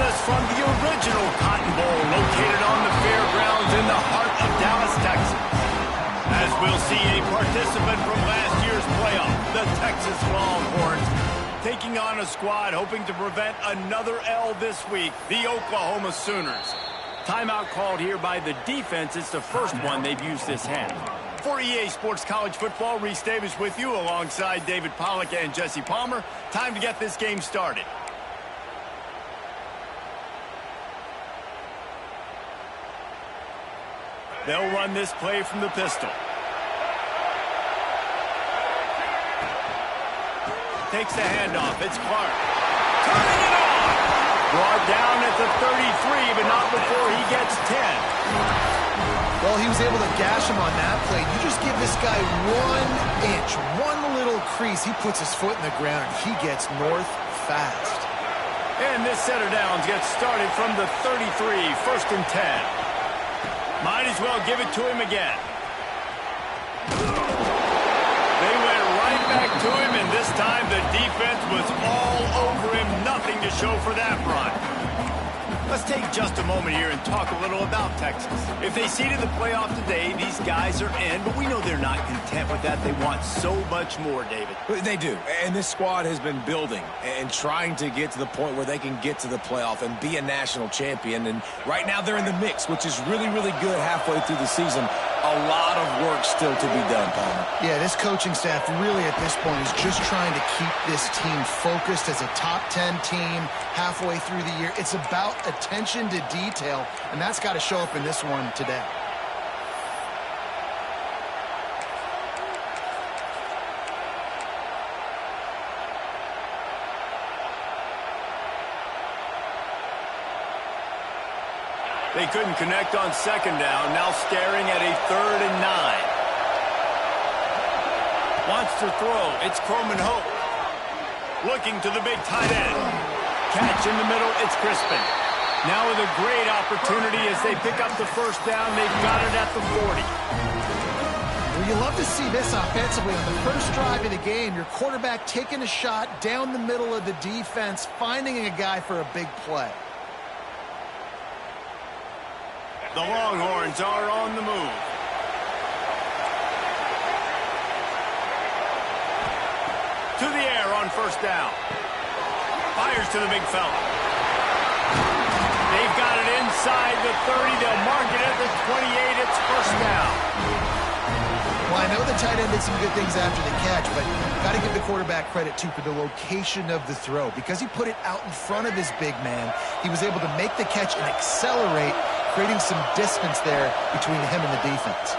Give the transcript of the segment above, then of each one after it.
us from the original Cotton Bowl located on the fairgrounds in the heart of Dallas, Texas. As we'll see a participant from last year's playoff, the Texas Longhorns, taking on a squad hoping to prevent another L this week, the Oklahoma Sooners. Timeout called here by the defense. It's the first one they've used this half. For EA Sports College Football, Reese Davis with you alongside David Pollack and Jesse Palmer. Time to get this game started. They'll run this play from the pistol. Takes the handoff. It's Clark. Turning it on. Brought down at the 33, but not before he gets 10. Well, he was able to gash him on that play. You just give this guy 1 inch, one little crease. He puts his foot in the ground, and he gets north fast. And this set of downs gets started from the 33, 1st and 10. Might as well give it to him again. They went right back to him, and this time the defense was all over him. Nothing to show for that run. Let's take just a moment here and talk a little about Texas. If they seeded the playoff today, these guys are in, but we know they're not content with that. They want so much more, David. They do, and this squad has been building and trying to get to the point where they can get to the playoff and be a national champion, and right now they're in the mix, which is really, really good halfway through the season. A lot of work still to be done, Palmer. Yeah, this coaching staff really at this point is just trying to keep this team focused as a top 10 team halfway through the year. It's about attention to detail, and that's got to show up in this one today. They couldn't connect on 2nd down. Now staring at a 3rd and 9. Wants to throw. It's Coleman Hope. Looking to the big tight end. Catch in the middle. It's Crispin. Now with a great opportunity as they pick up the 1st down. They've got it at the 40. Well, you love to see this offensively on the first drive of the game. Your quarterback taking a shot down the middle of the defense, finding a guy for a big play. The Longhorns are on the move. To the air on 1st down. Fires to the big fella. They've got it inside the 30. They'll mark it at the 28. It's 1st down. Well, I know the tight end did some good things after the catch, but got to give the quarterback credit, too, for the location of the throw. Because he put it out in front of his big man, he was able to make the catch and accelerate, creating some distance there between him and the defense.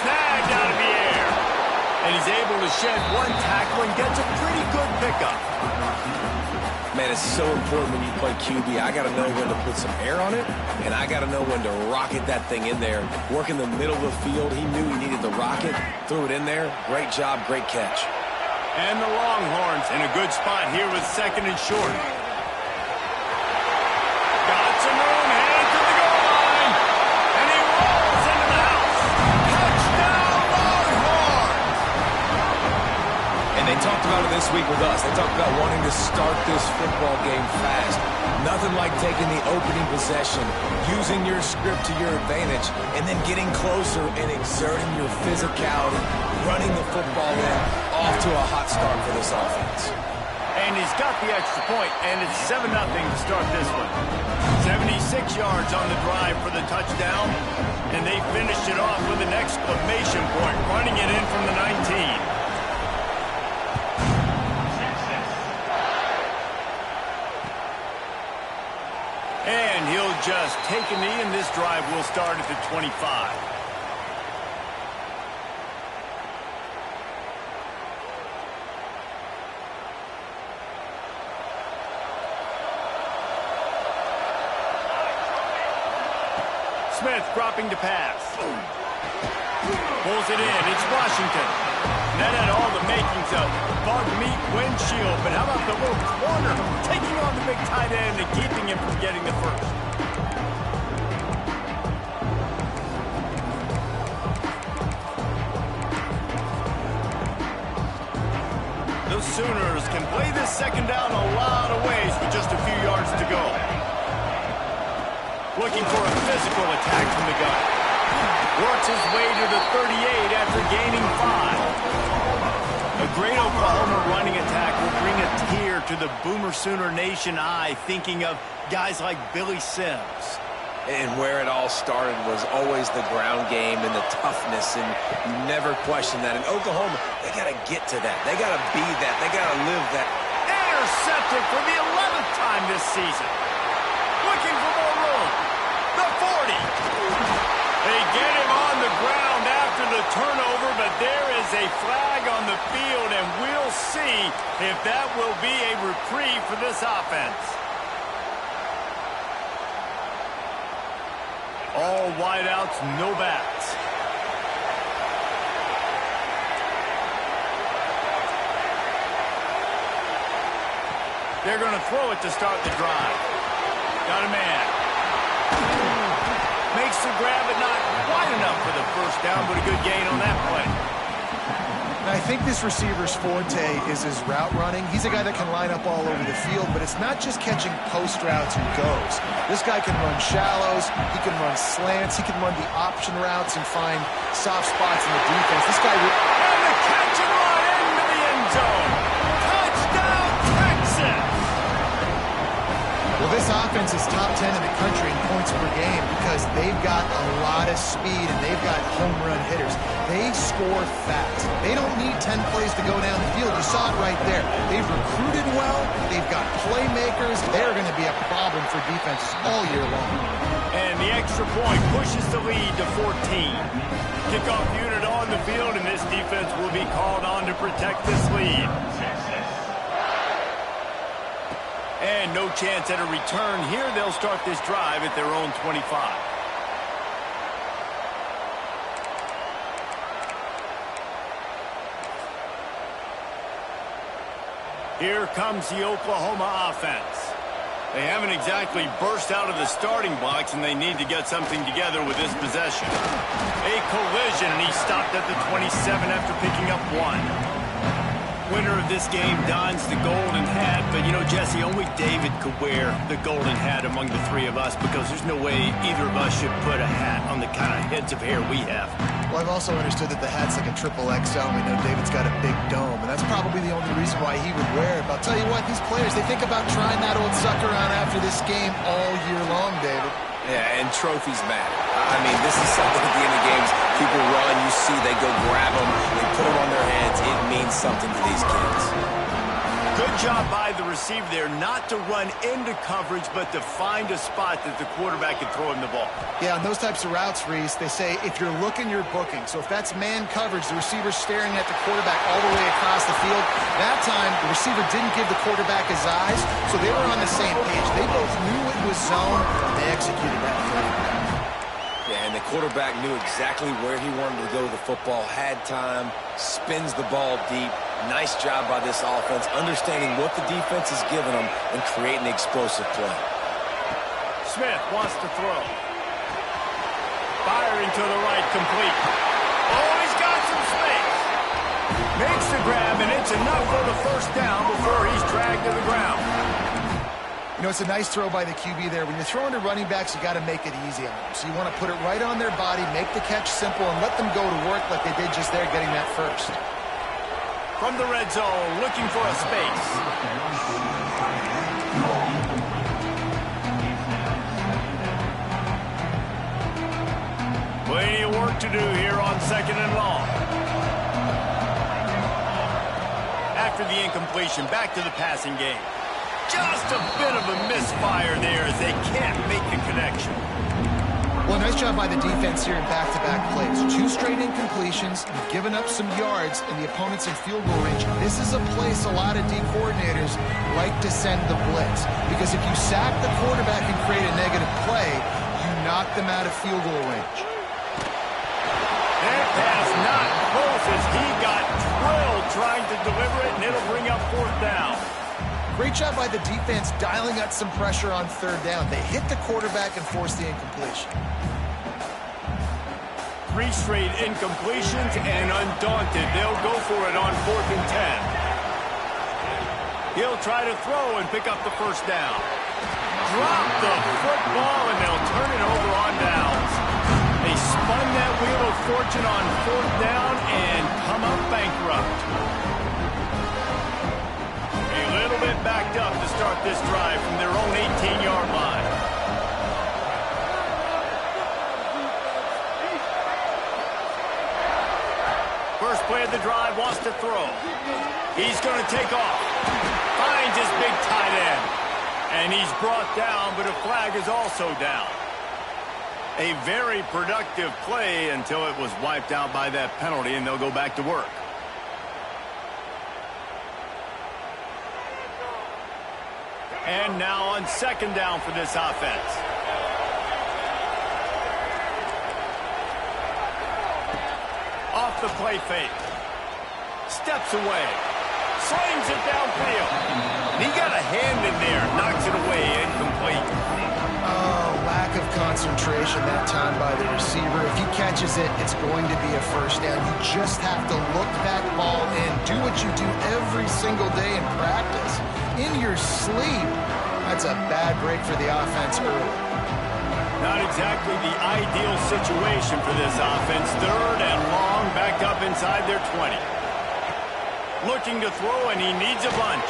Snagged out of the air. And he's able to shed one tackle and gets a pretty good pickup. Man, it's so important when you play QB. I got to know when to put some air on it, and I got to know when to rocket that thing in there. Work in the middle of the field. He knew he needed the rocket. Threw it in there. Great job, great catch. And the Longhorns in a good spot here with 2nd and short. Got some room, headed to the goal line. And he rolls into the house. Touchdown, Longhorns! And they talked about it this week with us. They talked about wanting to start this football game fast. Nothing like taking the opening possession, using your script to your advantage, and then getting closer and exerting your physicality, running the football in, off to a hot start for this offense. And he's got the extra point, and it's 7-0 to start this one. 76 yards on the drive for the touchdown, and they finished it off with an exclamation point, running it in from the 19. And he'll just take a knee, and this drive will start at the 25. Smith dropping to pass. Pulls it in. It's Washington. That had all the makings of bug meat windshield. But how about the little corner taking on the big tight end and keeping him from getting the first? The Sooners can play this 2nd down a lot of ways. looking for a physical attack from the gun. Works his way to the 38 after gaining 5. A great Oklahoma running attack will bring a tear to the Boomer Sooner Nation eye, thinking of guys like Billy Sims. And where it all started was always the ground game and the toughness, and you never question that. In Oklahoma, they got to get to that. They got to be that. They got to live that. Intercepted for the 11th time this season. Looking for more room. The 40. They get him on the ground after the turnover, but there is a flag on the field, and we'll see if that will be a reprieve for this offense. All wideouts, no backs. They're going to throw it to start the drive. Got a man. Makes the grab, but not wide enough for the first down, but a good gain on that play. And I think this receiver's forte is his route running. He's a guy that can line up all over the field, but it's not just catching post routes and goes. This guy can run shallows, he can run slants, he can run the option routes and find soft spots in the defense. This guy... And the catch and run into the end zone. Touchdown, Texas! Well, this offense is top 10 in the country in points per game because they've got a lot of speed and they've got home run hitters. They score fast. They don't need 10 plays to go down the field. You saw it right there. They've recruited well. They've got playmakers. They're going to be a problem for defenses all year long. And the extra point pushes the lead to 14. Kickoff unit on the field, and this defense will be called on to protect this lead. And no chance at a return here. They'll start this drive at their own 25. Here comes the Oklahoma offense. They haven't exactly burst out of the starting blocks, and they need to get something together with this possession. A collision, and he stopped at the 27 after picking up 1. Winner of this game dons the golden hat, but you know, Jesse, only David could wear the golden hat among the three of us because there's no way either of us should put a hat on the kind of heads of hair we have. Well, I've also understood that the hat's like a triple XL. We know David's got a big dome, and that's probably the only reason why he would wear it. But I'll tell you what, these players, they think about trying that old sucker on after this game all year long, David. Yeah, and trophies matter. I mean, this is something at the end of games. People run, you see, they go grab them, they put them on their heads. It means something to these kids. Good job by the receiver there not to run into coverage, but to find a spot that the quarterback can throw him the ball. Yeah, on those types of routes, Reese, they say if you're looking, you're booking. So if that's man coverage, the receiver's staring at the quarterback all the way across the field. That time, the receiver didn't give the quarterback his eyes, so they were on the same page. They both knew it was zone, and they executed that play. Yeah, and the quarterback knew exactly where he wanted to go with the football, had time, spins the ball deep. Nice job by this offense, understanding what the defense is giving them and creating the explosive play. Smith wants to throw. Firing to the right, complete. Oh, he's got some space. Makes the grab, and it's enough for the first down before he's dragged to the ground. You know, it's a nice throw by the QB there. When you're throwing to running backs, you got to make it easy on them. So you want to put it right on their body, make the catch simple, and let them go to work like they did just there, getting that first. From the red zone, looking for a space. Plenty of work to do here on 2nd and long. After the incompletion, back to the passing game. Just a bit of a misfire there as they can't make the connection. Well, nice job by the defense here in back-to-back plays. 2 straight incompletions, you've given up some yards, and the opponent's in field goal range. This is a place a lot of D coordinators like to send the blitz, because if you sack the quarterback and create a negative play, you knock them out of field goal range. That pass not close as he got drilled trying to deliver it, and it'll bring up 4th down. Great job by the defense dialing up some pressure on 3rd down. They hit the quarterback and forced the incompletion. 3 straight incompletions, and undaunted, they'll go for it on 4th and 10. He'll try to throw and pick up the first down. Drop the football, and they'll turn it over on downs. They spun that wheel of fortune on fourth down and come up bankrupt. A little bit backed up to start this drive from their own 18-yard line. First play of the drive, wants to throw. He's going to take off. Finds his big tight end. And he's brought down, but a flag is also down. A very productive play until it was wiped out by that penalty, and they'll go back to work. And now on second down for this offense. Off the play fake. Steps away. Slings it downfield. And he got a hand in there. Knocks it away. Incomplete. Oh, lack of concentration that time by the receiver. If he catches it, it's going to be a first down. You just have to look that ball in. Do what you do every single day in practice. In your sleep. That's a bad break for the offense early. Not exactly the ideal situation for this offense. Third and long, back up inside their 20. Looking to throw, and he needs a bunch.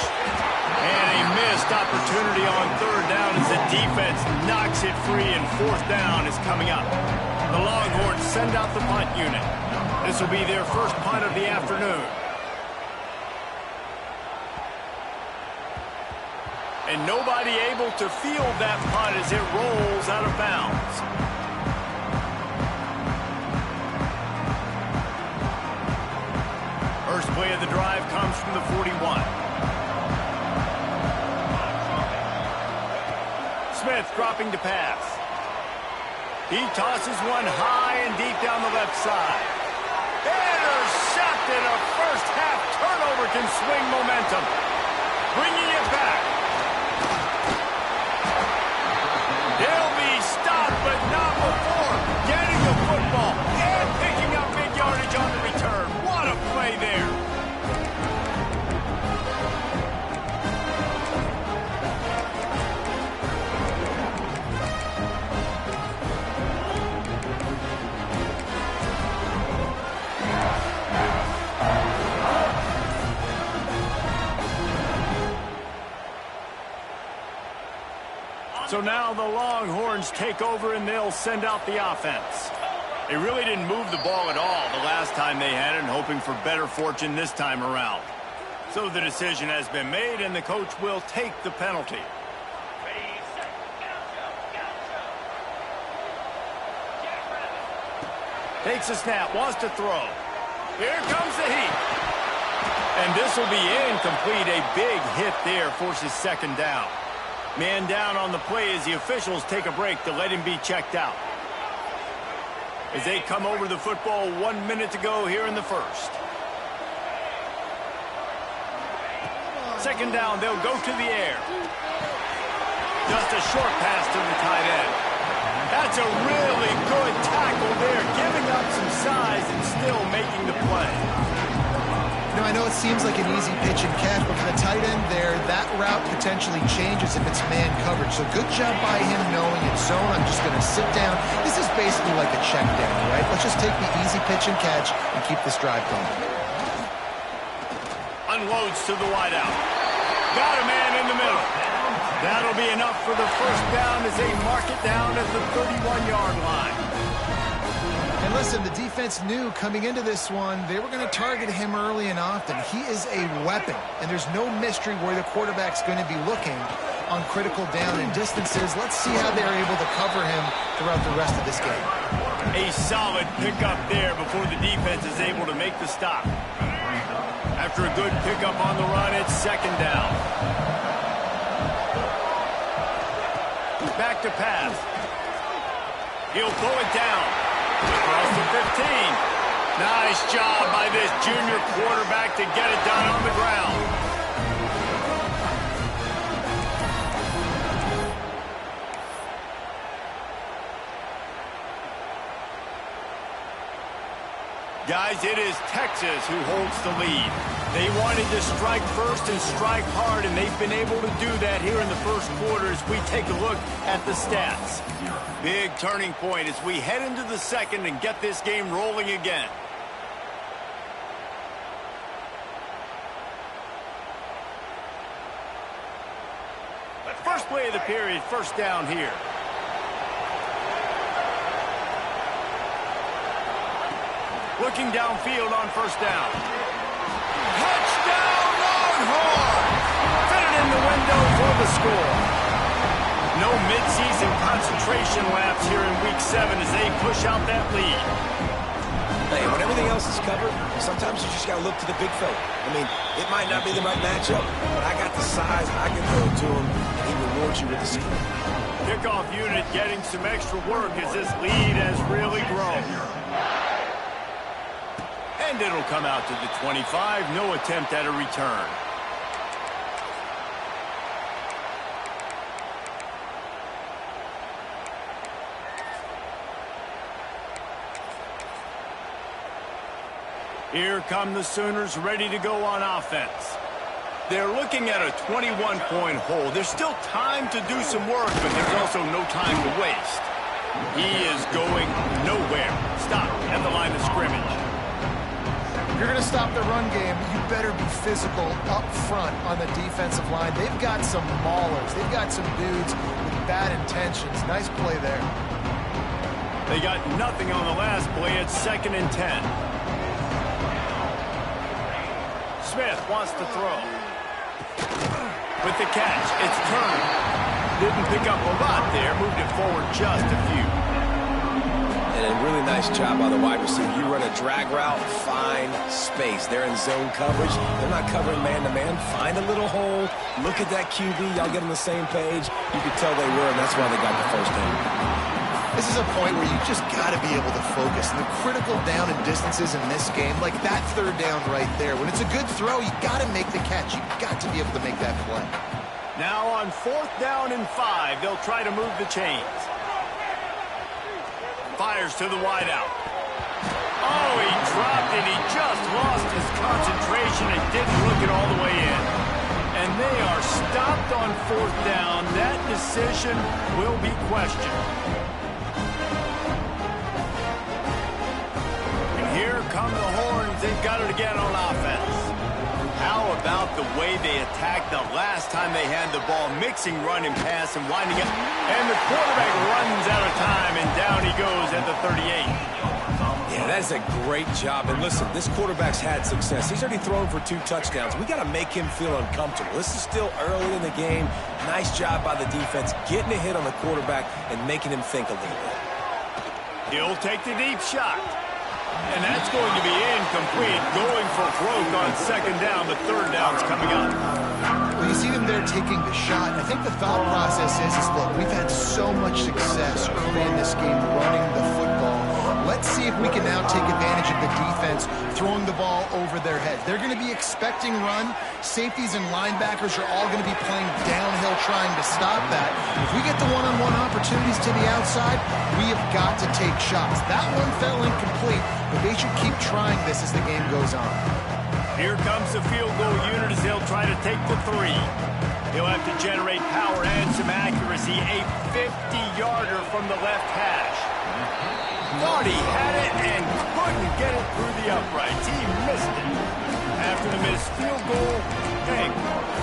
And a missed opportunity on third down as the defense knocks it free, and fourth down is coming up. The Longhorns send out the punt unit. This will be their first punt of the afternoon. And nobody able to field that punt as it rolls out of bounds. First play of the drive comes from the 41. Smith dropping to pass. He tosses one high and deep down the left side. Intercepted. A first half turnover can swing momentum. Bringing it back. He'll be stopped, but not before getting the football and picking up big yardage on the return. What a play there. So now the Longhorns take over, and they'll send out the offense. They really didn't move the ball at all the last time they had it, and hoping for better fortune this time around. So the decision has been made, and the coach will take the penalty. Takes a snap, wants to throw. Here comes the heat. And this will be incomplete. A big hit there forces second down. Man down on the play as the officials take a break to let him be checked out. As they come over the football 1 minute to go here in the first. Second down, they'll go to the air. Just a short pass to the tight end. That's a really good tackle there, giving up some size and still making the play. You know, I know it seems like an easy pitch and catch, but for the tight end there, that route potentially changes if it's man coverage. So good job by him knowing it's zone. I'm just going to sit down. This is basically like a check down, right? Let's just take the easy pitch and catch and keep this drive going. Unloads to the wideout. Got a man in the middle. That'll be enough for the first down as they mark it down at the 31-yard line. And listen, the defense knew coming into this one, they were going to target him early and often. He is a weapon, and there's no mystery where the quarterback's going to be looking on critical down and distances. Let's see how they're able to cover him throughout the rest of this game. A solid pickup there before the defense is able to make the stop. After a good pickup on the run, it's second down. Back to pass. He'll throw it down. Across the 15. Nice job by this junior quarterback to get it done on the ground. Guys, it is Texas who holds the lead. They wanted to strike first and strike hard, and they've been able to do that here in the first quarter as we take a look at the stats. Big turning point as we head into the second and get this game rolling again. First play of the period, first down here. Looking downfield on first down. Touchdown Longhorns! Fitted in the window for the score. No midseason concentration lapse here in Week 7 as they push out that lead. Hey, when everything else is covered, sometimes you just got to look to the big fella. I mean, it might not be the right matchup, but I got the size, I can throw it to him, and he rewards you with the skill. Kickoff unit getting some extra work as this lead has really grown. And it'll come out to the 25. No attempt at a return. Here come the Sooners ready to go on offense. They're looking at a 21-point hole. There's still time to do some work, but there's also no time to waste. He is going nowhere. Stop at the line of scrimmage. If you're going to stop the run game, you better be physical up front on the defensive line. They've got some maulers. They've got some dudes with bad intentions. Nice play there. They got nothing on the last play. It's 2nd and 10. Smith wants to throw. With the catch, it's Turner. Didn't pick up a lot there. Moved it forward just a few. And a really nice job by the wide receiver. You run a drag route, find space. They're in zone coverage. They're not covering man-to-man. Find a little hole. Look at that QB. Y'all get on the same page. You could tell they were, and that's why they got the first down. This is a point where you just got to be able to focus. And the critical down and distances in this game, like that third down right there, when it's a good throw, you got to make the catch. You got to be able to make that play. Now on 4th down and 5, they'll try to move the chains. Fires to the wideout. Oh, he dropped it. He just lost his concentration and didn't look it all the way in. And they are stopped on 4th down. That decision will be questioned. Here come the Horns. They've got it again on offense. How about the way they attacked the last time they had the ball, mixing run and pass and winding up. And the quarterback runs out of time, and down he goes at the 38. Yeah, that is a great job. And listen, this quarterback's had success. He's already thrown for 2 touchdowns. We got to make him feel uncomfortable. This is still early in the game. Nice job by the defense, getting a hit on the quarterback and making him think a little bit. He'll take the deep shot. And that's going to be incomplete. Going for broke on 2nd down. The 3rd down's coming up. Well, you see them there taking the shot. I think the thought process is look, we've had so much success early in this game running the football. Let's see if we can now take advantage of the defense throwing the ball over their head. They're going to be expecting run. Safeties and linebackers are all going to be playing downhill trying to stop that. If we get the one-on-one opportunities to the outside, we have got to take shots. That one fell incomplete, but they should keep trying this as the game goes on. Here comes the field goal unit as they'll try to take the 3. He'll have to generate power and some accuracy. A 50-yarder from the left hash. Thought he had it and couldn't get it through the uprights. He missed it. After the missed field goal, hey,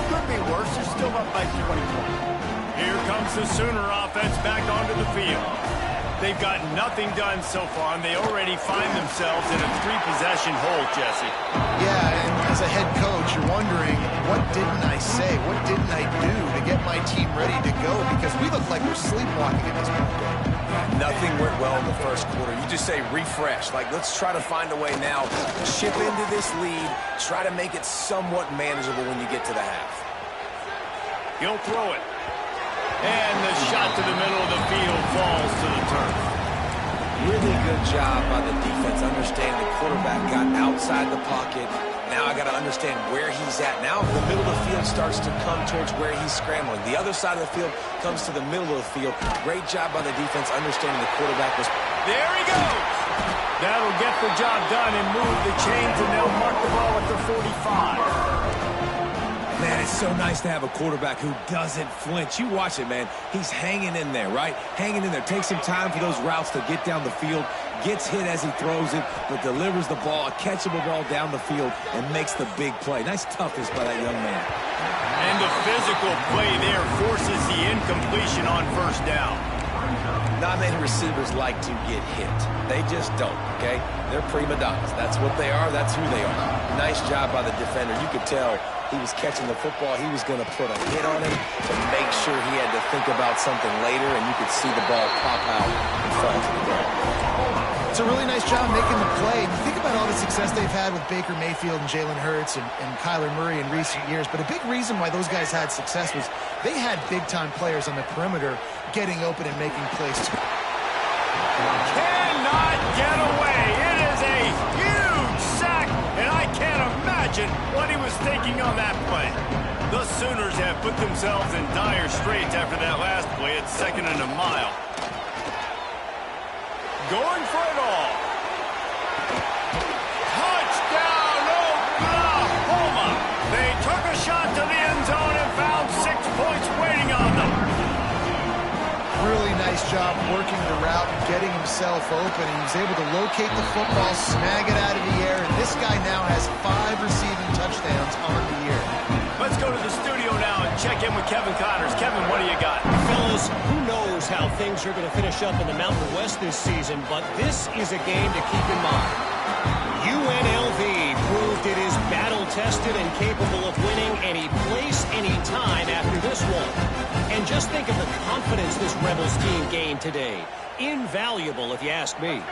could be worse. They're still up by 20 points. Here comes the Sooner offense back onto the field. They've got nothing done so far, and they already find themselves in a 3-possession hole, Jesse. Yeah, and as a head coach, you're wondering, what didn't I say? What didn't I do to get my team ready to go? Because we look like we're sleepwalking at this point. Nothing went well in the first quarter. You just say refresh. Like, let's try to find a way now. Chip into this lead. Try to make it somewhat manageable when you get to the half. He'll throw it. And the shot to the middle of the field falls to the turf. Really good job by the defense understanding the quarterback got outside the pocket. Now I got to understand where he's at. Now the middle of the field starts to come towards where he's scrambling. The other side of the field comes to the middle of the field. Great job by the defense understanding the quarterback was There he goes. That'll get the job done and move the chains, and they'll mark the ball at the 45. Man, it's so nice to have a quarterback who doesn't flinch. You watch it, man. He's hanging in there, right? Hanging in there. Takes some time for those routes to get down the field. Gets hit as he throws it, but delivers the ball, a catchable ball down the field, and makes the big play. Nice toughness by that young man. And the physical play there forces the incompletion on first down. Not many receivers like to get hit. They just don't, okay? They're prima donnas. That's what they are. That's who they are. Nice job by the defender. You could tell he was catching the football. He was going to put a hit on him to make sure he had to think about something later, and you could see the ball pop out and fall to the ground. It's a really nice job making the play. You think about all the success they've had with Baker Mayfield and Jalen Hurts and Kyler Murray in recent years, but a big reason why those guys had success was they had big-time players on the perimeter getting open and making plays too. Cannot get away. It is a huge sack, and I can't imagine what he was thinking on that play. The Sooners have put themselves in dire straits after that last play. It's 2nd and a mile. Going for it all. Touchdown, Oklahoma. They took a shot to the end zone and found 6 points waiting on them. Really nice job working the route and getting himself open. He was able to locate the football, snag it out of the air, and this guy now has 5 receiving touchdowns on the year. Let's go to the studio now and check in with Kevin Connors. Kevin, what do you got? Fellas, who knows how things are going to finish up in the Mountain West this season, but this is a game to keep in mind. UNLV proved it is battle-tested and capable of winning any place, any time after this one. And just think of the confidence this Rebels team gained today. Invaluable, if you ask me.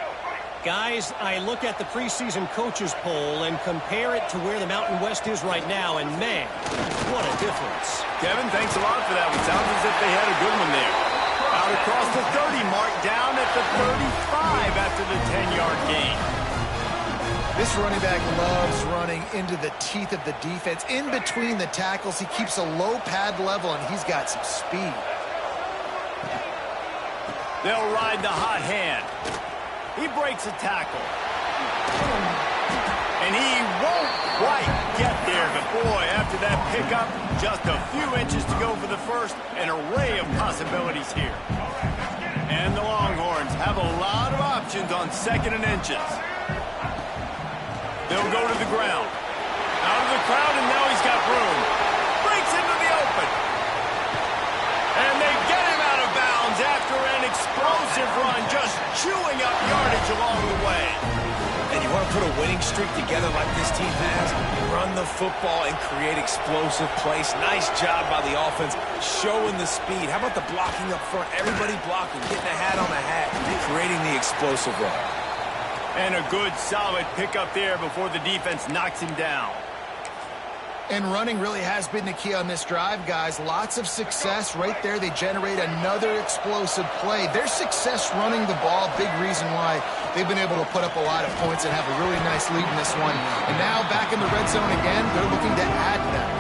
Guys, I look at the preseason coaches poll and compare it to where the Mountain West is right now, and man, what a difference. Kevin, thanks a lot for that one. Sounds as if they had a good one there. Out across the 30 mark, down at the 35 after the 10-yard gain. This running back loves running into the teeth of the defense. In between the tackles, he keeps a low pad level, and he's got some speed. They'll ride the hot hand. He breaks a tackle. And he won't quite get there. But boy, after that pickup, just a few inches to go for the first. An array of possibilities here. And the Longhorns have a lot of options on 2nd and inches. They'll go to the ground. Out of the crowd, and now he's got room. Breaks into the open. And they get him out of bounds after an explosive run, just chewing up yardage along the way. And you want to put a winning streak together like this team has? Run the football and create explosive plays. Nice job by the offense, showing the speed. How about the blocking up front? Everybody blocking, getting a hat on a hat, creating the explosive run. And a good, solid pickup there before the defense knocks him down. And running really has been the key on this drive, guys. Lots of success right there. They generate another explosive play. Their success running the ball, big reason why they've been able to put up a lot of points and have a really nice lead in this one. And now back in the red zone again, they're looking to add that.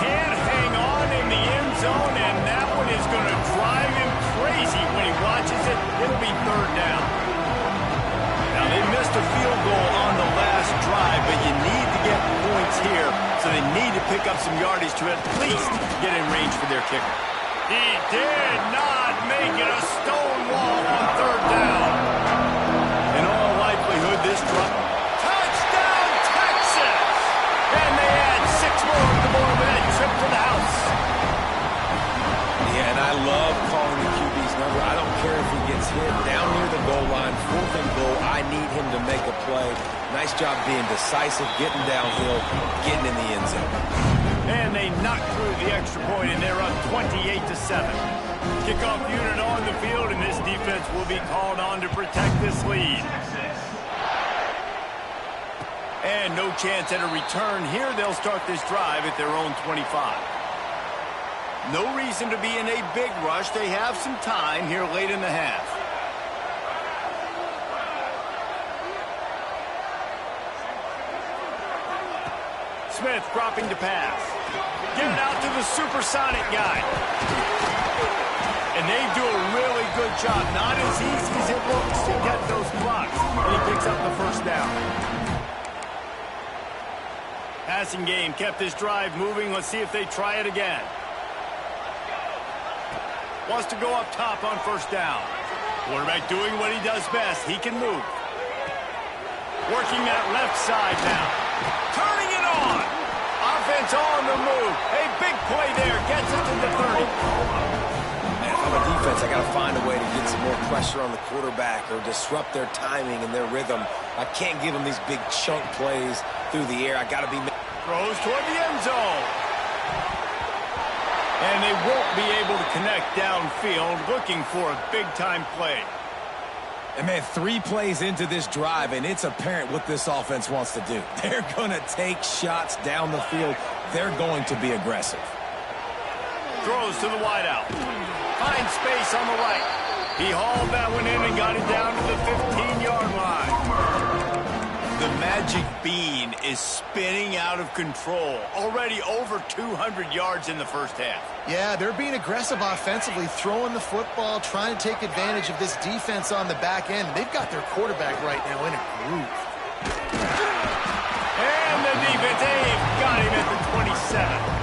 Can't hang on in the end zone, and that one is going to drive him crazy when he watches it. It'll be 3rd down. Now, they missed a field goal on the last drive, but you need to get points here, so they need to pick up some yardage to at least get in range for their kicker. He did not make it a stone wall on 3rd down. In all likelihood, this drop. Touchdown, Texas! And they add 6 more to the board with that trip to the house. Yeah, and I love calling the QB's number. I don't care if he gets hit down near the goal line, 4th and goal. I need him to make a play. Nice job being decisive, getting downhill, getting in the end zone. And they knock through the extra point, and they're up 28-7. Kickoff unit on the field, and this defense will be called on to protect this lead. And no chance at a return here. They'll start this drive at their own 25. No reason to be in a big rush. They have some time here late in the half. Smith dropping to pass. Get it out to the supersonic guy. And they do a really good Good job. Not as easy as it looks to get those blocks. And he picks up the first down. Passing game kept this drive moving. Let's see if they try it again. Wants to go up top on first down. Quarterback doing what he does best. He can move. Working that left side now. Turning it on. Offense on the move. A big play there. Gets it to the 30. Man, if I'm a defense, I got to find a way to get some more pressure on the quarterback or disrupt their timing and their rhythm. I can't give them these big chunk plays through the air. I got to be... Throws toward the end zone. And they won't be able to connect downfield, looking for a big-time play. And, man, 3 plays into this drive, and it's apparent what this offense wants to do. They're going to take shots down the field. They're going to be aggressive. Throws to the wideout. Finds space on the right. He hauled that one in and got it down to the 15-yard line. The magic bean is spinning out of control. Already over 200 yards in the first half. Yeah, they're being aggressive offensively, throwing the football, trying to take advantage of this defense on the back end. They've got their quarterback right now in a groove. And the defense, they've got him at the 27.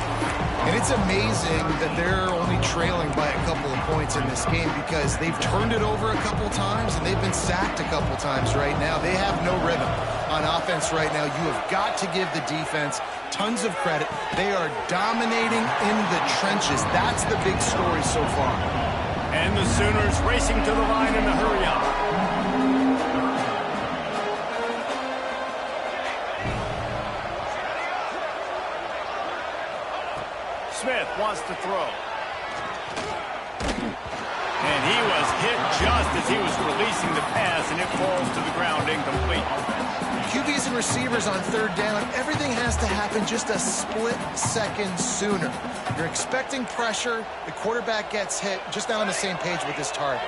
And it's amazing that they're only trailing by a couple of points in this game because they've turned it over a couple times and they've been sacked a couple times right now. They have no rhythm on offense right now. You have got to give the defense tons of credit. They are dominating in the trenches. That's the big story so far. And the Sooners racing to the line in the hurry-up. Smith wants to throw. And he was hit just as he was releasing the pass, and it falls to the ground incomplete. QBs and receivers on third down, everything has to happen just a split second sooner. You're expecting pressure, the quarterback gets hit, just not on the same page with this target.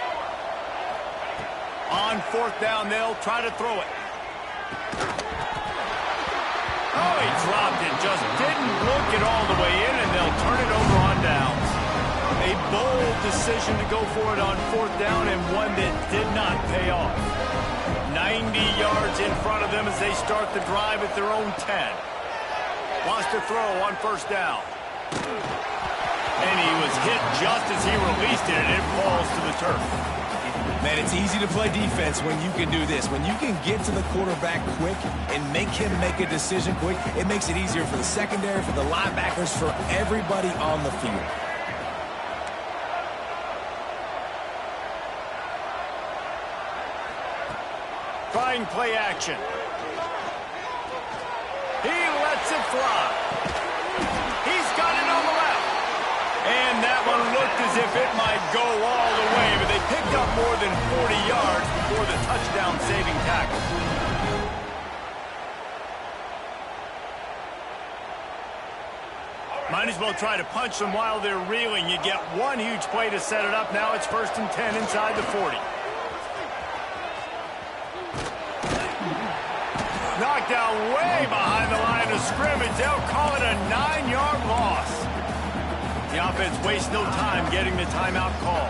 On fourth down, they'll try to throw it. Oh, he dropped it, just didn't look it all the way in, and they'll turn it over on downs. A bold decision to go for it on fourth down, and one that did not pay off. 90 yards in front of them as they start the drive at their own 10. Wants to throw on first down. And he was hit just as he released it, and it falls to the turf. Man, it's easy to play defense when you can do this. When you can get to the quarterback quick and make him make a decision quick, it makes it easier for the secondary, for the linebackers, for everybody on the field. Trying play action. He lets it fly. He's got it on the left. And that one looked as if it might go all the way, but they picked up more than 40 yards before the touchdown-saving tackle. Might as well try to punch them while they're reeling. You get one huge play to set it up. Now it's 1st and 10 inside the 40. Knocked down way behind the line of scrimmage. They'll call it a 9-yard loss. The offense wastes no time getting the timeout call.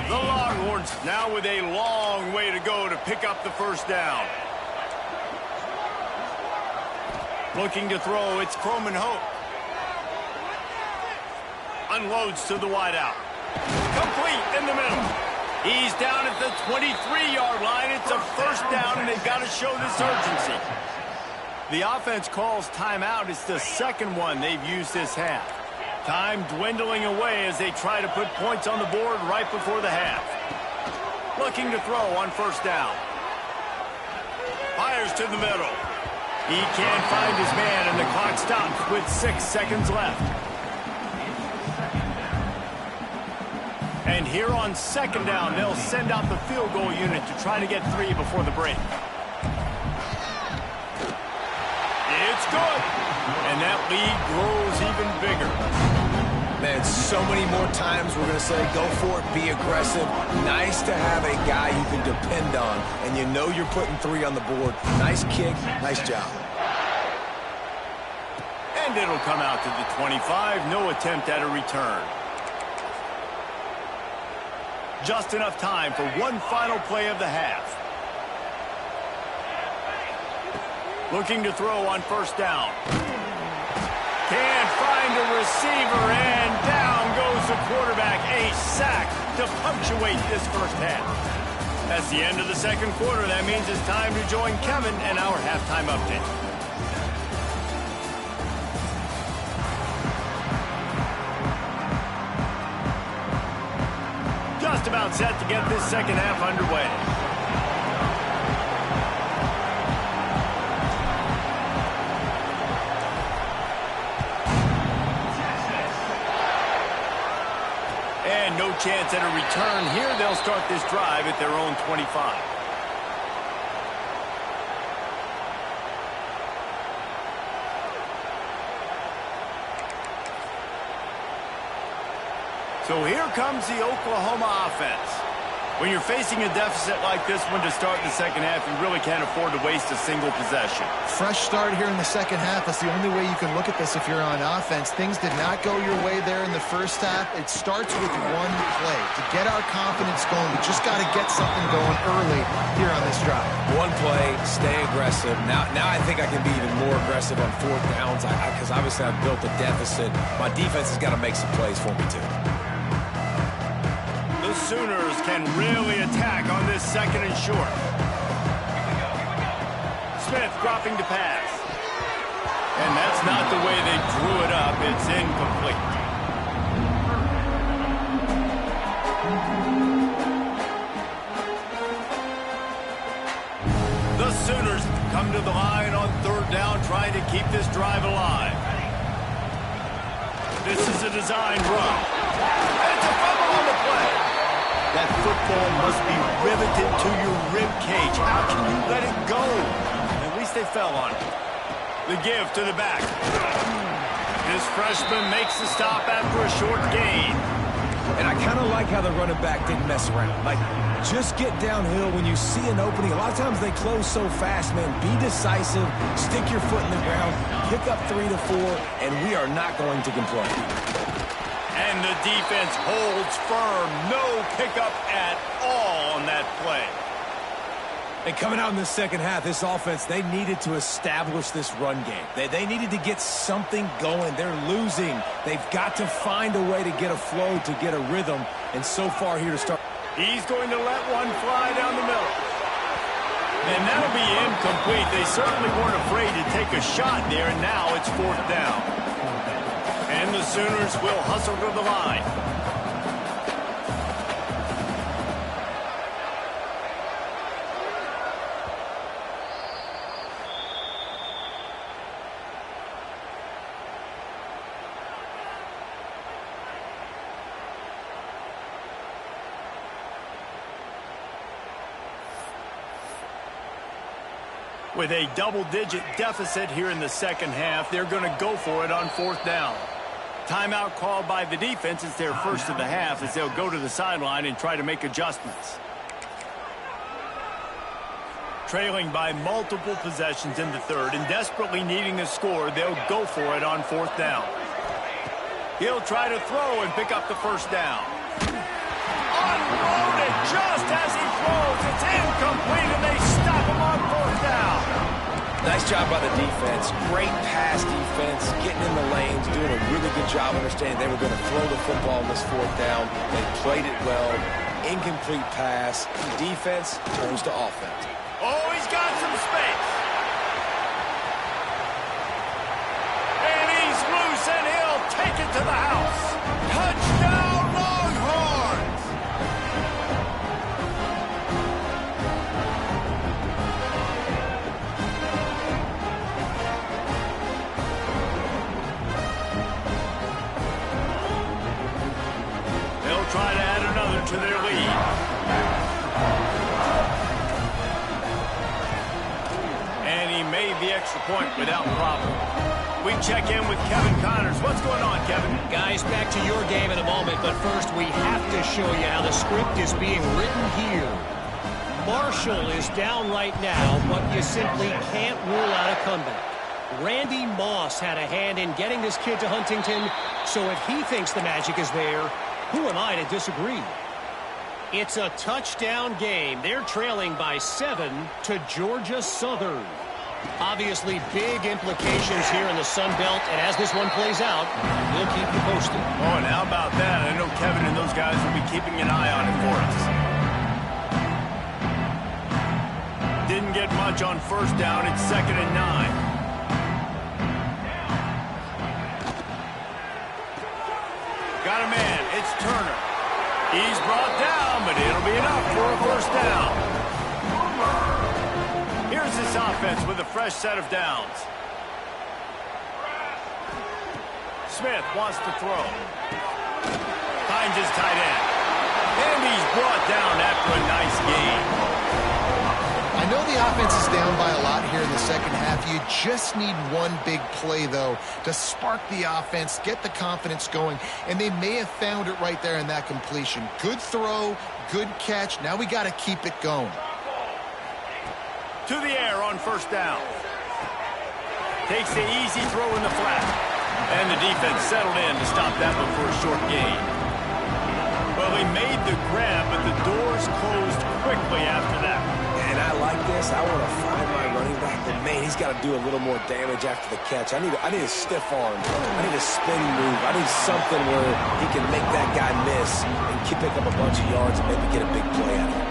The Longhorns now with a long way to go to pick up the first down. Looking to throw, it's Croman Hope. Unloads to the wideout. Complete in the middle. He's down at the 23-yard line. It's a first down, and they've got to show this urgency. The offense calls timeout. It's the second one they've used this half. Time dwindling away as they try to put points on the board right before the half. Looking to throw on first down. Fires to the middle. He can't find his man, and the clock stops with 6 seconds left. And here on second down, they'll send out the field goal unit to try to get 3 before the break. It's good. And that lead grows even bigger. Man, so many more times we're going to say, go for it, be aggressive. Nice to have a guy you can depend on, and you know you're putting 3 on the board. Nice kick, nice job. And it'll come out to the 25. No attempt at a return. Just enough time for one final play of the half. Looking to throw on first down. Can't find a receiver, and down goes the quarterback. A sack to punctuate this first half. That's the end of the second quarter. That means it's time to join Kevin and our halftime update. Just about set to get this second half underway. And no chance at a return here. They'll start this drive at their own 25. So here comes the Oklahoma offense. When you're facing a deficit like this one to start the second half, you really can't afford to waste a single possession. Fresh start here in the second half. That's the only way you can look at this if you're on offense. Things did not go your way there in the first half. It starts with one play. To get our confidence going, we just got to get something going early here on this drive. One play, stay aggressive. Now I think I can be even more aggressive on fourth downs because obviously I've built a deficit. My defense has got to make some plays for me too. The Sooners can really attack on this second and short. Smith dropping to pass. And that's not the way they drew it up. It's incomplete. The Sooners come to the line on third down, trying to keep this drive alive. This is a design run. And it's a fumble on the play. That football must be riveted to your rib cage. How can you let it go? At least they fell on it. The give to the back. This freshman makes the stop after a short gain. And I kind of like how the running back didn't mess around. Like, just get downhill when you see an opening. A lot of times they close so fast, man. Be decisive. Stick your foot in the ground. Pick up 3 to 4, and we are not going to complain. And the defense holds firm. No pickup at all on that play. And coming out in the second half, this offense, they needed to establish this run game. They needed to get something going. They're losing. They've got to find a way to get a flow, to get a rhythm. And so far here to start. He's going to let one fly down the middle. And that'll be incomplete. They certainly weren't afraid to take a shot there, and now it's fourth down. And the Sooners will hustle to the line. With a double-digit deficit here in the second half, they're going to go for it on fourth down. Timeout called by the defense. It's their first of the half as they'll go to the sideline and try to make adjustments. Trailing by multiple possessions in the third and desperately needing a score, they'll go for it on fourth down. He'll try to throw and pick up the first down. Unloaded just as he throws. It's incomplete, and they stop him on fourth down. Nice job by the defense. Great pass defense, getting in the lanes, doing a really good job understanding they were going to throw the football in this fourth down. They played it well. Incomplete pass. Defense turns to offense. Oh, he's got some space. And he's loose, and he'll take it to the house. Touchdown, Longhorns! They'll try to add another to their lead. And he made the extra point without problem. We check in with Kevin Connors. What's going on, Kevin? Guys, back to your game in a moment, but first we have to show you how the script is being written here. Marshall is down right now, but you simply can't rule out a comeback. Randy Moss had a hand in getting this kid to Huntington, so if he thinks the magic is there, who am I to disagree? It's a touchdown game. They're trailing by 7 to Georgia Southern. Obviously, big implications here in the Sun Belt, and as this one plays out, we'll keep you posted. Oh, and how about that? I know Kevin and those guys will be keeping an eye on it for us. Didn't get much on first down. It's 2nd and 9. Got a man. It's Turner. He's brought down, but it'll be enough for a first down. Here's this offense with a fresh set of downs. Smith wants to throw. Finds his tight end. And he's brought down after a nice gain. I know the offense is down by a lot here in the second half. You just need one big play, though, to spark the offense, get the confidence going, and they may have found it right there in that completion. Good throw, good catch. Now we got to keep it going. To the air on first down. Takes the easy throw in the flat. And the defense settled in to stop that one for a short gain. Well, he made the grab, but the doors closed quickly after that. And I like this. I want to find my running back, but man, he's got to do a little more damage after the catch. I need a stiff arm. I need a spin move. I need something where he can make that guy miss and pick up a bunch of yards and maybe get a big play out of it.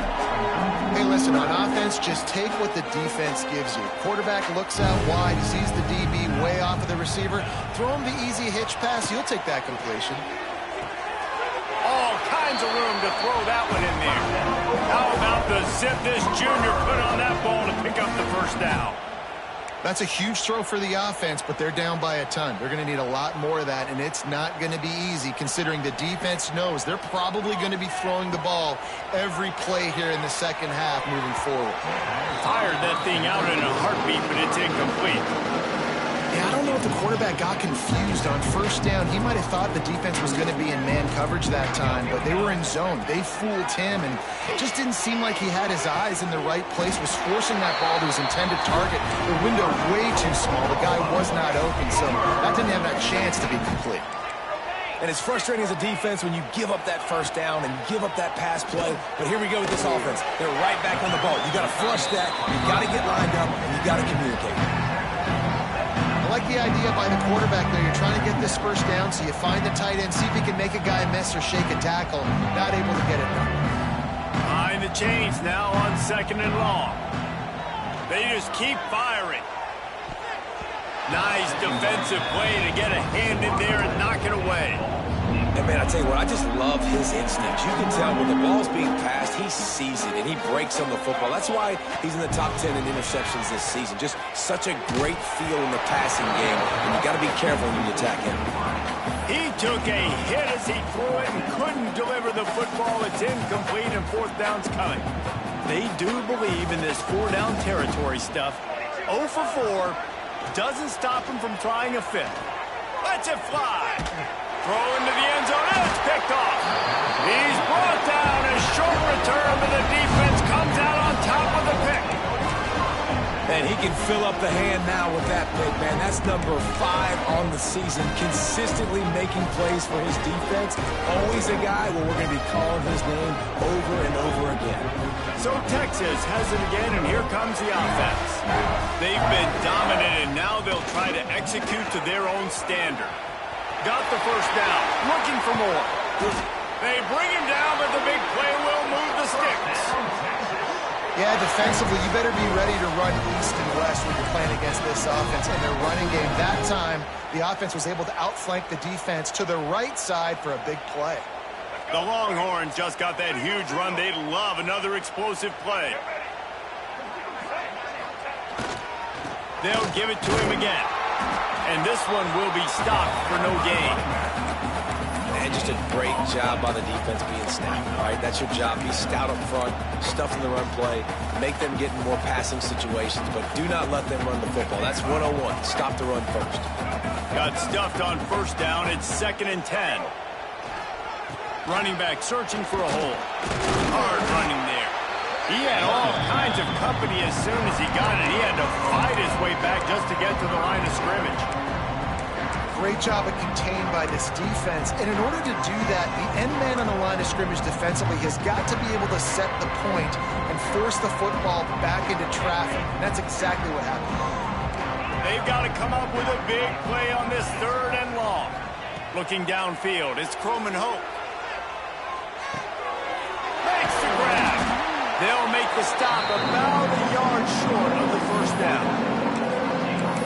Hey, listen, on offense, just take what the defense gives you. Quarterback looks out wide, he sees the DB way off of the receiver. Throw him the easy hitch pass, you'll take that completion. All kinds of room to throw that one in there. How about the zip this junior put on that ball to pick up the first down? That's a huge throw for the offense, but they're down by a ton. They're going to need a lot more of that, and it's not going to be easy considering the defense knows they're probably going to be throwing the ball every play here in the second half moving forward. Fired that thing out in a heartbeat, but it's incomplete. Yeah, I don't know if the quarterback got confused on first down. He might have thought the defense was going to be in man coverage that time, but they were in zone. They fooled him, and it just didn't seem like he had his eyes in the right place, was forcing that ball to his intended target. The window way too small. The guy was not open, so that didn't have that chance to be complete. And it's frustrating as a defense when you give up that first down and give up that pass play. But here we go with this offense. They're right back on the ball. You got to flush that. You got to get lined up, and you got to communicate. I like the idea by the quarterback there. You're trying to get this first down, so you find the tight end, see if he can make a guy miss or shake a tackle. Not able to get it done. Behind the chains now on 2nd and long. They just keep firing. Nice defensive play to get a hand in there and knock it away. And man, I tell you what, I just love his instincts. You can tell when the ball's being passed, he sees it and he breaks on the football. That's why he's in the top 10 in interceptions this season. Just such a great feel in the passing game, and you got to be careful when you attack him. He took a hit as he threw it and couldn't deliver the football. It's incomplete and fourth down's coming. They do believe in this 4-down territory stuff. 0 for 4 doesn't stop him from trying a fifth. Lets it fly. Throw into the end zone, and it's picked off. He's brought down. A short return, but the defense comes out on top of the pick. And he can fill up the hand now with that pick, man. That's number 5 on the season, consistently making plays for his defense. Always a guy where we're going to be calling his name over and over again. So Texas has it again, and here comes the offense. They've been dominant, and now they'll try to execute to their own standard. Got the first down, looking for more. They bring him down, but the big play will move the sticks. Yeah, defensively, you better be ready to run east and west when you're playing against this offense and their running game. That time, the offense was able to outflank the defense to the right side for a big play. The Longhorns just got that huge run. They'd love another explosive play. They'll give it to him again. And this one will be stopped for no gain. And just a great job by the defense being stout. All right, that's your job. Be stout up front, stuff in the run play, make them get in more passing situations, but do not let them run the football. That's 101. Stop the run first. Got stuffed on first down. It's 2nd and 10. Running back searching for a hole. Hard running there. He had all kinds of company as soon as he got it. He had to fight his way back just to get to the line of scrimmage. Great job of contained by this defense. And in order to do that, the end man on the line of scrimmage defensively has got to be able to set the point and force the football back into traffic. And that's exactly what happened. They've got to come up with a big play on this 3rd and long. Looking downfield, it's Croman Hope. Makes the grab. They'll make the stop about a yard short of the 1st down.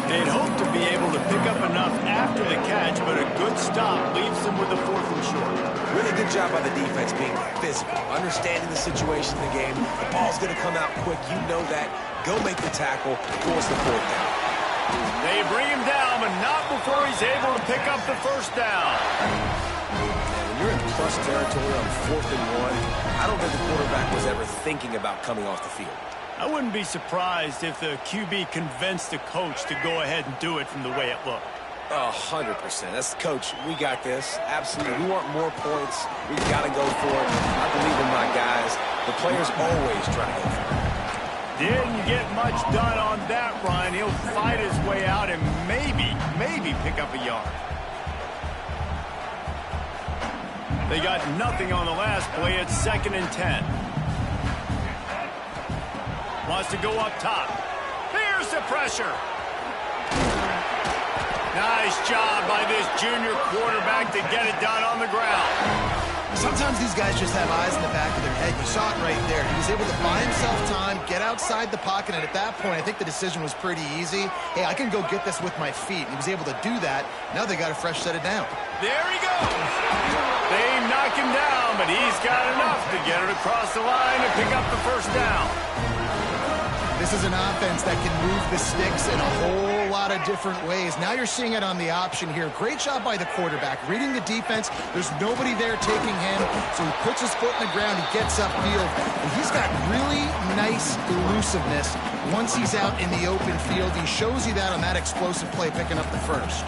They'd hope to be able to pick up enough after the catch, but a good stop leaves them with the 4th and short. Really good job by the defense being physical, understanding the situation in the game. The ball's going to come out quick. You know that. Go make the tackle, force the 4th down. They bring him down, but not before he's able to pick up the 1st down. When you're in plus territory on 4th and 1, I don't think the quarterback was ever thinking about coming off the field. I wouldn't be surprised if the QB convinced the coach to go ahead and do it from the way it looked. 100%. That's coach. We got this. Absolutely. We want more points. We got to go for it. I believe in my guys. The players always try to go for it. Didn't get much done on that run. He'll fight his way out and maybe pick up a yard. They got nothing on the last play. It's 2nd and 10. Wants to go up top. Here's the pressure. Nice job by this junior quarterback to get it done on the ground. Sometimes these guys just have eyes in the back of their head. You saw it right there. He was able to buy himself time, get outside the pocket, and at that point, I think the decision was pretty easy. Hey, I can go get this with my feet. He was able to do that. Now they got to fresh set it down. There he goes. They knock him down, but he's got enough to get it across the line and pick up the 1st down. This is an offense that can move the sticks in a whole lot of different ways. Now you're seeing it on the option here. Great job by the quarterback. Reading the defense. There's nobody there taking him, so he puts his foot in the ground. He gets upfield. And he's got really nice elusiveness once he's out in the open field. He shows you that on that explosive play, picking up the 1st.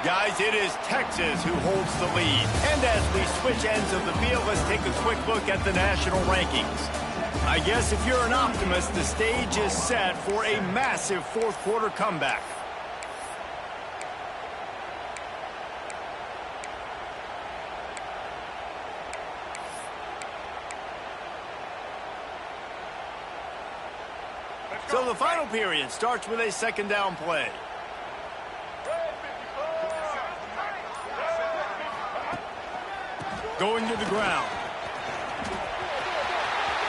Guys, it is Texas who holds the lead. And as we switch ends of the field, let's take a quick look at the national rankings. I guess if you're an optimist, the stage is set for a massive 4th quarter comeback. So the final period starts with a 2nd down play. Going to the ground.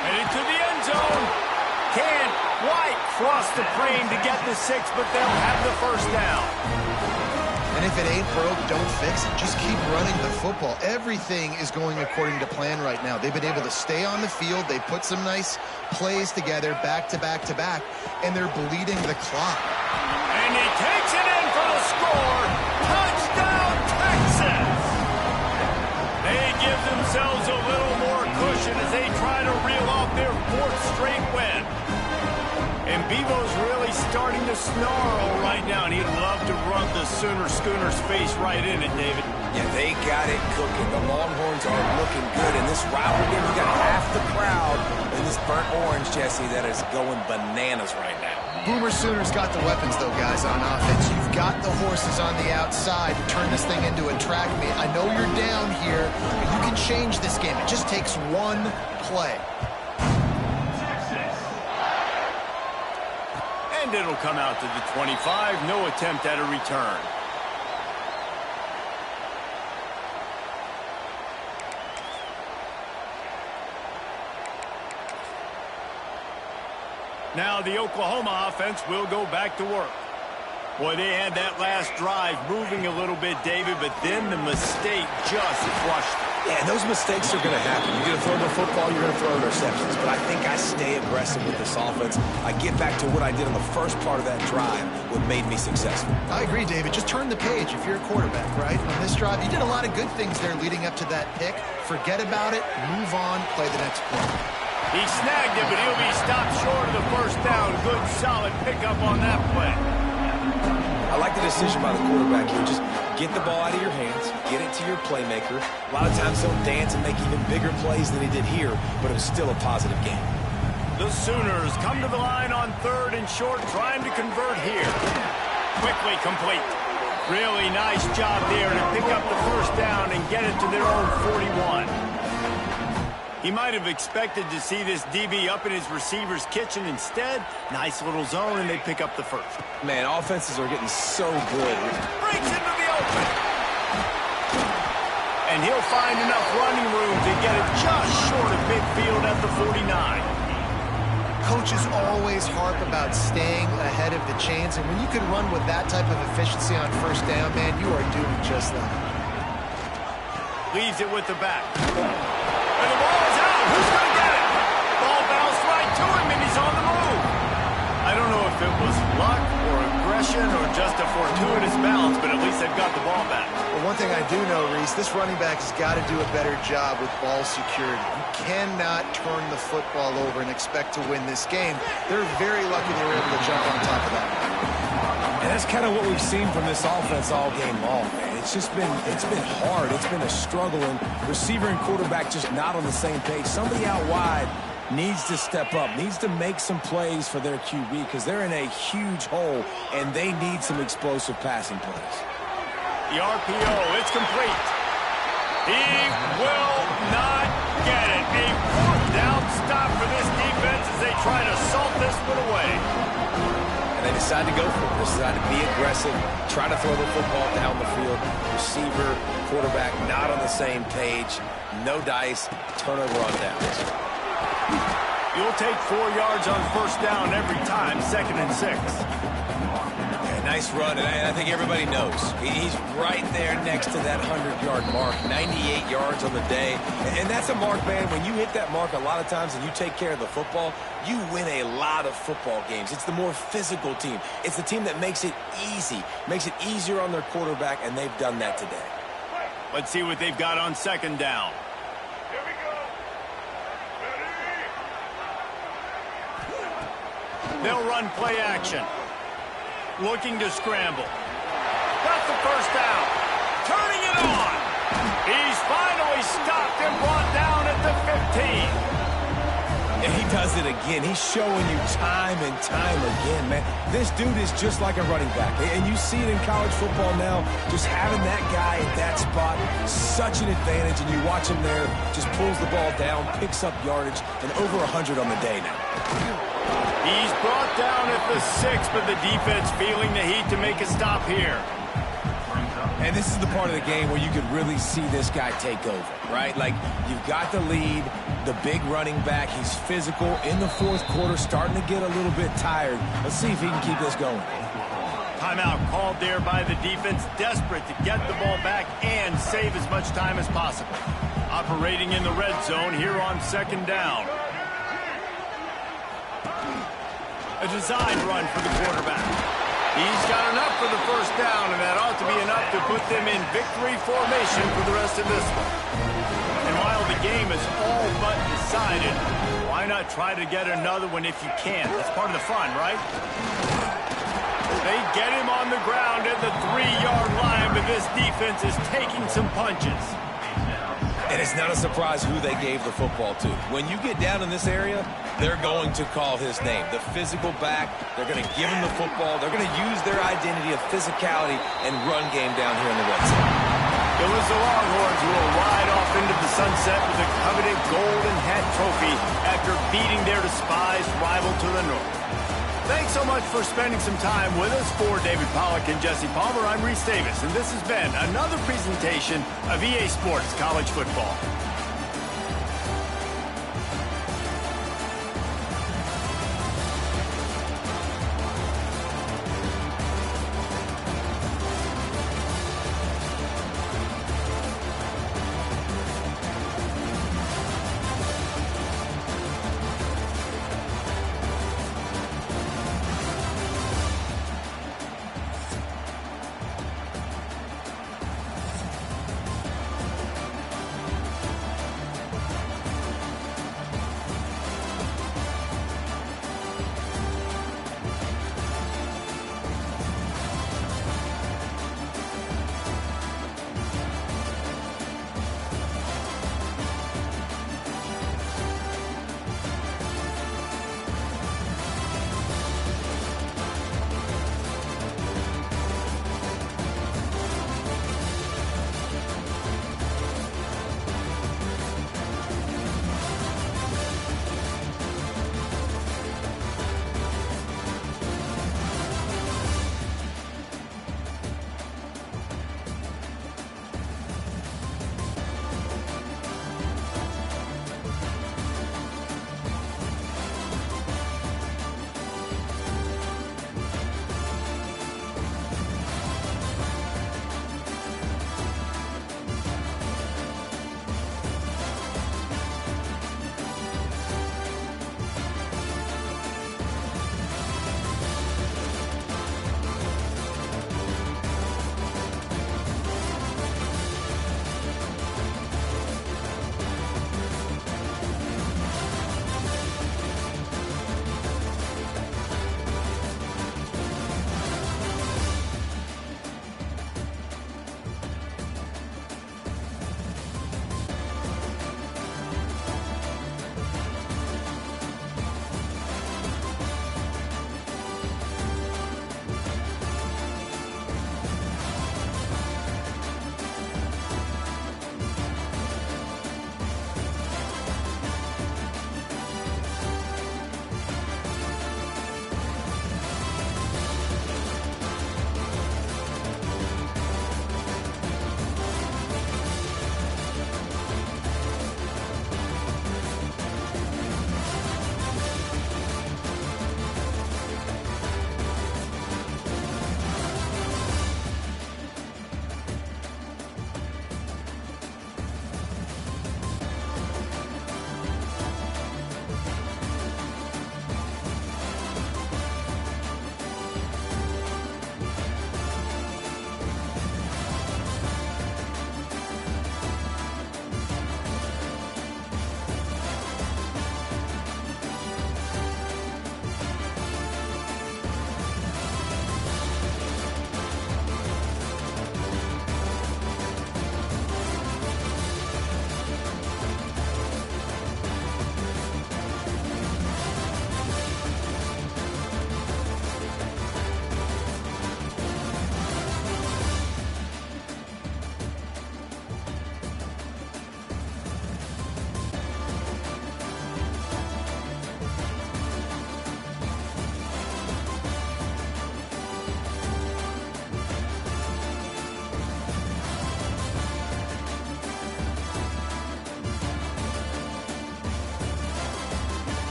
Heading to the end zone. Can't quite cross the frame to get the 6, but they'll have the 1st down. And if it ain't broke, don't fix it. Just keep running the football. Everything is going according to plan right now. They've been able to stay on the field. They put some nice plays together, back to back to back, and they're bleeding the clock. And he takes it in for the score. Touchdown, Texas! They give themselves a little more cushion as they try to reel off their 4th straight win. And Bevo's really starting to snarl right now, and he'd love to rub the Sooner Schooner's face right in it, David. Yeah, they got it cooking. The Longhorns are looking good. In this rivalry game, you got half the crowd in this burnt orange, Jesse, that is going bananas right now. Boomer Sooners got the weapons, though, guys, on offense. You've got the horses on the outside to turn this thing into a track meet. I know you're down here, but you can change this game. It just takes one play. And it'll come out to the 25. No attempt at a return. Now the Oklahoma offense will go back to work. Boy, they had that last drive moving a little bit, David, but then the mistake just crushed it. Yeah, and those mistakes are going to happen. You're going to throw the football, you're going to throw interceptions. But I think I stay aggressive with this offense. I get back to what I did on the first part of that drive, what made me successful. I agree, David. Just turn the page if you're a quarterback, right? On this drive, you did a lot of good things there leading up to that pick. Forget about it, move on, play the next play. He snagged it, but he'll be stopped short of the 1st down. Good, solid pickup on that play. I like the decision by the quarterback here. Just get the ball out of your hands, get it to your playmaker. A lot of times he'll dance and make even bigger plays than he did here, but it was still a positive game. The Sooners come to the line on 3rd and short, trying to convert here. Quickly complete. Really nice job there to pick up the first down and get it to their own 41. He might have expected to see this DB up in his receiver's kitchen. Instead, nice little zone, and they pick up the first. Man, offenses are getting so good. Breaks into the open. And he'll find enough running room to get it just short of midfield at the 49. Coaches always harp about staying ahead of the chains, and when you can run with that type of efficiency on first down, man, you are doing just that. Leaves it with the back. And the ball is out. Who's going to get it? Ball bounced right to him, and he's on the move. I don't know if it was luck or aggression or just a fortuitous bounce, but at least they've got the ball back. Well, one thing I do know, Reese, this running back has got to do a better job with ball security. You cannot turn the football over and expect to win this game. They're very lucky they were able to jump on top of that. And that's kind of what we've seen from this offense all game long, man. It's been hard. It's been a struggle, and receiver and quarterback just not on the same page. Somebody out wide needs to step up, needs to make some plays for their QB because they're in a huge hole, and they need some explosive passing plays. The RPO, it's complete. He will not get it. A 4th down stop for this defense as they try to salt this one away. And they decide to go for it. They decide to be aggressive, try to throw the football down the field. Receiver, quarterback, not on the same page. No dice, turnover on downs. You'll take 4 yards on first down every time, 2nd and 6. Nice run, and I think everybody knows. He's right there next to that 100-yard mark, 98 yards on the day. And that's a mark, man. When you hit that mark a lot of times and you take care of the football, you win a lot of football games. It's the more physical team. It's the team that makes it easy, makes it easier on their quarterback, and they've done that today. Let's see what they've got on 2nd down. Here we go. Ready? They'll run play action. Looking to scramble. Got the first down. Turning it on. He's finally stopped and brought down at the 15. And he does it again. He's showing you time and time again, man. This dude is just like a running back. And you see it in college football now. Just having that guy at that spot, such an advantage. And you watch him there, just pulls the ball down, picks up yardage, and over 100 on the day now. He's brought down at the 6, but the defense feeling the heat to make a stop here. And this is the part of the game where you could really see this guy take over, right? Like, you've got the lead, the big running back. He's physical in the 4th quarter, starting to get a little bit tired. Let's see if he can keep this going. Timeout called there by the defense, desperate to get the ball back and save as much time as possible. Operating in the red zone here on 2nd down. A designed run for the quarterback. He's got enough for the first down, and that ought to be enough to put them in victory formation for the rest of this one. And while the game is all but decided, why not try to get another one if you can? That's part of the fun, right? They get him on the ground at the 3-yard line, but this defense is taking some punches. And it's not a surprise who they gave the football to. When you get down in this area, they're going to call his name. The physical back, they're going to give him the football. They're going to use their identity of physicality and run game down here in the red zone. It was the Longhorns who will ride off into the sunset with the coveted golden hat trophy after beating their despised rival to the north. Thanks so much for spending some time with us. For David Pollack and Jesse Palmer, I'm Reese Davis, and this has been another presentation of EA Sports College Football.